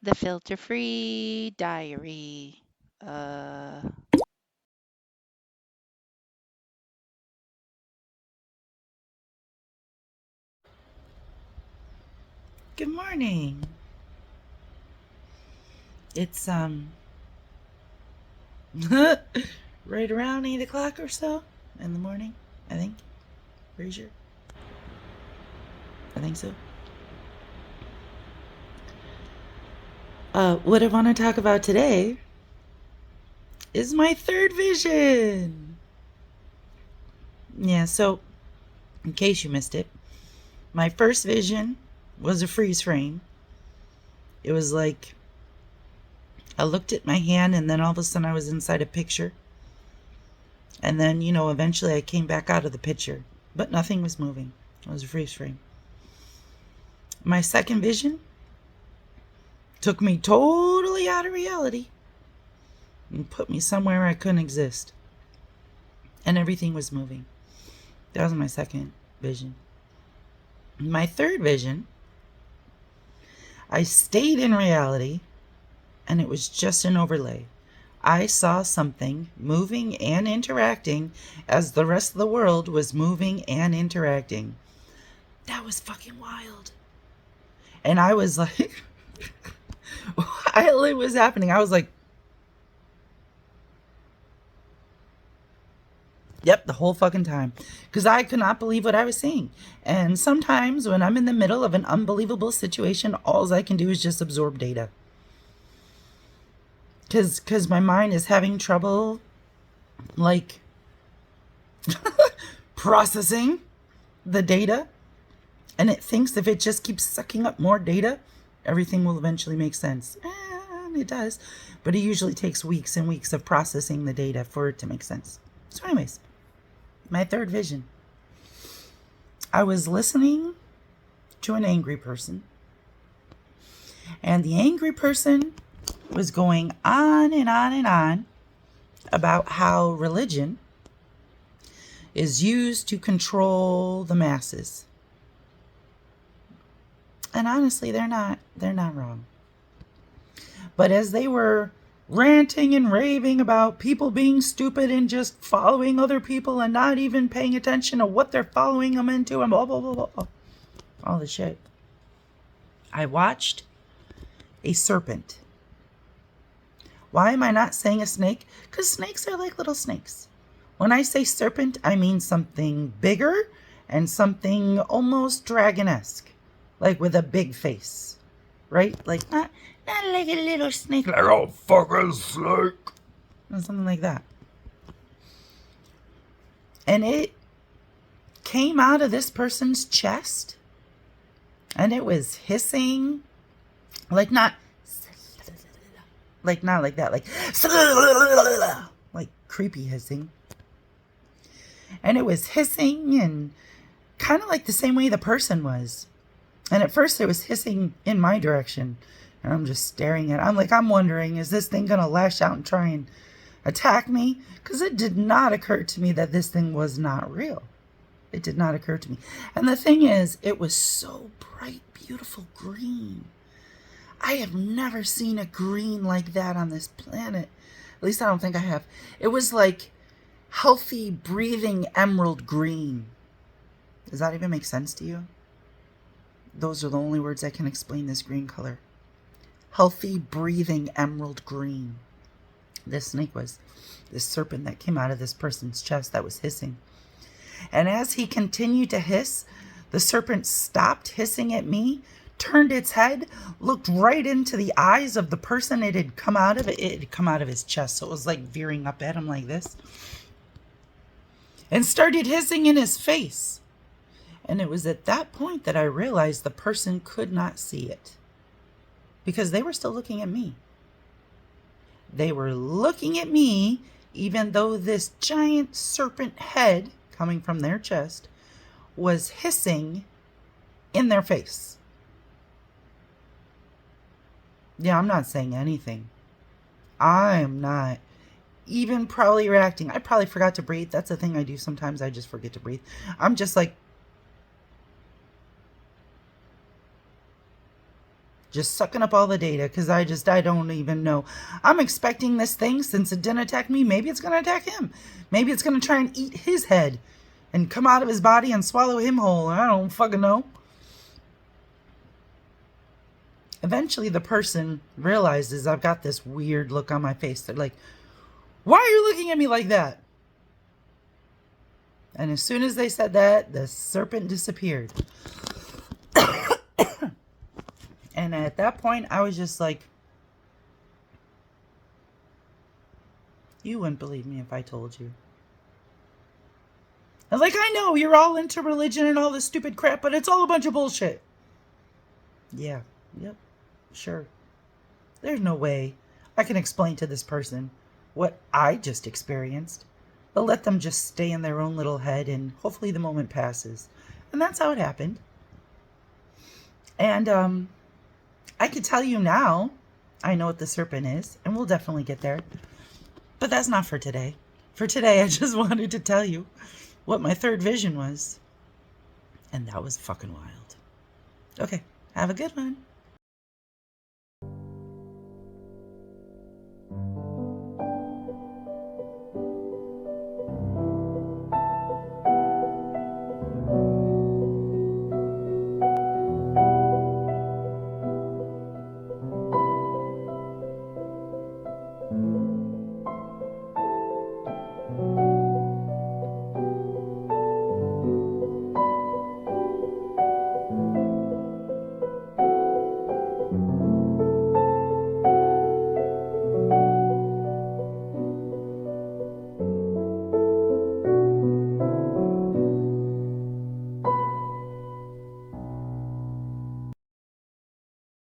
The filter-free diary. Good morning. It's right around 8 o'clock or so in the morning, I think. Pretty sure. I think so. What I want to talk about today is my third vision. Yeah, so in case you missed it, my first vision was a freeze frame. It was like I looked at my hand and then all of a sudden I was inside a picture. And then, eventually I came back out of the picture, but nothing was moving. It was a freeze frame. My second vision took me totally out of reality and put me somewhere I couldn't exist. And everything was moving. That was my second vision. My third vision, I stayed in reality and it was just an overlay. I saw something moving and interacting as the rest of the world was moving and interacting. That was fucking wild. And I was like, while it was happening, I was like, yep, the whole fucking time. Because I could not believe what I was seeing. And sometimes when I'm in the middle of an unbelievable situation, all I can do is just absorb data. Because my mind is having trouble, like, processing the data. And it thinks if it just keeps sucking up more data, everything will eventually make sense. And it does. But it usually takes weeks and weeks of processing the data for it to make sense. So anyways, my third vision. I was listening to an angry person. And the angry person was going on and on and on about how religion is used to control the masses. And honestly, they're not wrong. But as they were ranting and raving about people being stupid and just following other people and not even paying attention to what they're following them into and blah, blah, blah, blah, all the shit, I watched a serpent. Why am I not saying a snake? Because snakes are like little snakes. When I say serpent, I mean something bigger and something almost dragon-esque, like with a big face, right? Like not like a little snake, like a fucking snake, or something like that. And it came out of this person's chest, and it was hissing, like not like that, like creepy hissing. And it was hissing and kind of like the same way the person was. And at first it was hissing in my direction. And I'm just staring at it. I'm wondering, is this thing going to lash out and try and attack me? Because it did not occur to me that this thing was not real. It did not occur to me. And the thing is, it was so bright, beautiful green. I have never seen a green like that on this planet. At least I don't think I have. It was like healthy, breathing emerald green. Does that even make sense to you? Those are the only words I can explain this green color. Healthy, breathing emerald green. This snake was. This serpent that came out of this person's chest that was hissing. And as he continued to hiss, the serpent stopped hissing at me, turned its head, looked right into the eyes of the person it had come out of. It had come out of his chest, so it was like veering up at him like this. And started hissing in his face. And it was at that point that I realized the person could not see it. Because they were still looking at me. They were looking at me, even though this giant serpent head coming from their chest was hissing in their face. Yeah, I'm not saying anything. I'm not even probably reacting. I probably forgot to breathe. That's the thing I do sometimes. I just forget to breathe. I'm just like just sucking up all the data because I don't even know. I'm expecting this thing, since it didn't attack me, maybe it's going to attack him. Maybe it's going to try and eat his head and come out of his body and swallow him whole. I don't fucking know. Eventually, the person realizes I've got this weird look on my face. They're like, "Why are you looking at me like that?" And as soon as they said that, the serpent disappeared. And at that point, I was just like, you wouldn't believe me if I told you. I was like, I know you're all into religion and all this stupid crap, but it's all a bunch of bullshit. Yeah, yep, sure. There's no way I can explain to this person what I just experienced. But let them just stay in their own little head, and hopefully the moment passes. And that's how it happened. And I could tell you now, I know what the serpent is, and we'll definitely get there. But that's not for today. For today, I just wanted to tell you what my third vision was. And that was fucking wild. Okay, have a good one.